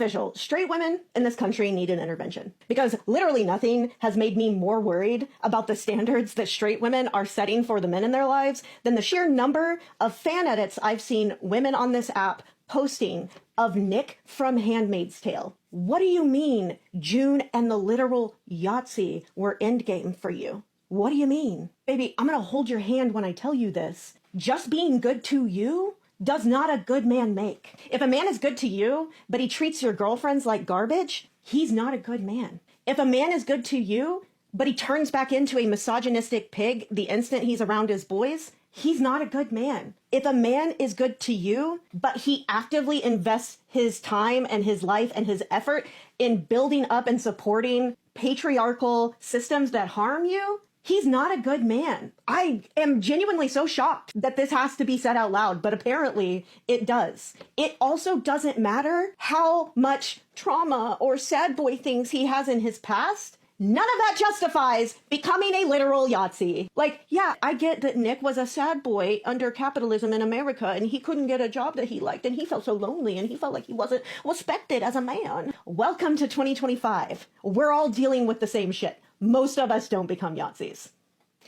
official. Straight women in this country need an intervention because literally nothing has made me more worried about the standards that straight women are setting for the men in their lives than the sheer number of fan edits I've seen women on this app posting of Nick from Handmaid's Tale. What do you mean June and the literal Yahtzee were endgame for you? What do you mean? Baby, I'm gonna hold your hand when I tell you this. Just being good to you does not a good man make. If a man is good to you, but he treats your girlfriends like garbage, he's not a good man. If a man is good to you, but he turns back into a misogynistic pig the instant he's around his boys, he's not a good man. If a man is good to you, but he actively invests his time and his life and his effort in building up and supporting patriarchal systems that harm you, he's not a good man. I am genuinely so shocked that this has to be said out loud, but apparently it does. It also doesn't matter how much trauma or sad boy things he has in his past. None of that justifies becoming a literal Yahtzee. Like, yeah, I get that Nick was a sad boy under capitalism in America and he couldn't get a job that he liked and he felt so lonely and he felt like he wasn't respected as a man. Welcome to 2025. We're all dealing with the same shit. Most of us don't become Yahtzees.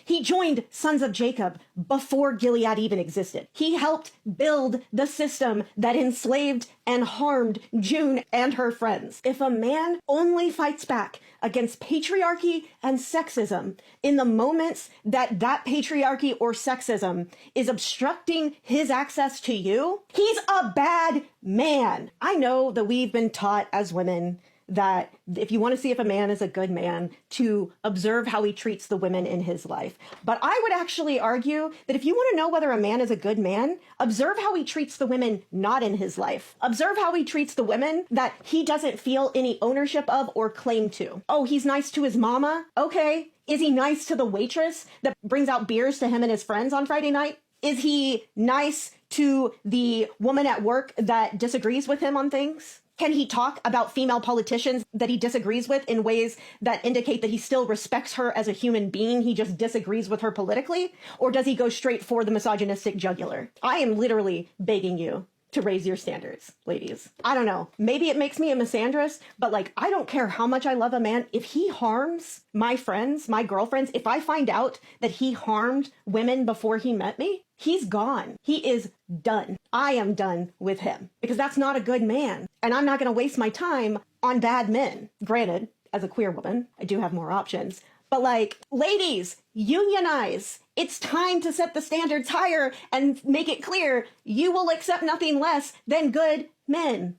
He joined Sons of Jacob before Gilead even existed. He helped build the system that enslaved and harmed June and her friends. If a man only fights back against patriarchy and sexism in the moments that that patriarchy or sexism is obstructing his access to you, he's a bad man. I know that we've been taught as women that if you want to see if a man is a good man, to observe how he treats the women in his life. But I would actually argue that if you want to know whether a man is a good man, observe how he treats the women not in his life. Observe how he treats the women that he doesn't feel any ownership of or claim to. Oh, he's nice to his mama? Okay. Is he nice to the waitress that brings out beers to him and his friends on Friday night? Is he nice to the woman at work that disagrees with him on things? Can he talk about female politicians that he disagrees with in ways that indicate that he still respects her as a human being? He just disagrees with her politically? Or does he go straight for the misogynistic jugular? I am literally begging you to raise your standards, ladies. I don't know. Maybe it makes me a misandrist, but like, I don't care how much I love a man. If he harms my friends, my girlfriends, if I find out that he harmed women before he met me, he's gone. He is done. I am done with him because that's not a good man. And I'm not going to waste my time on bad men. Granted, as a queer woman, I do have more options. But like, ladies, unionize. It's time to set the standards higher and make it clear you will accept nothing less than good men.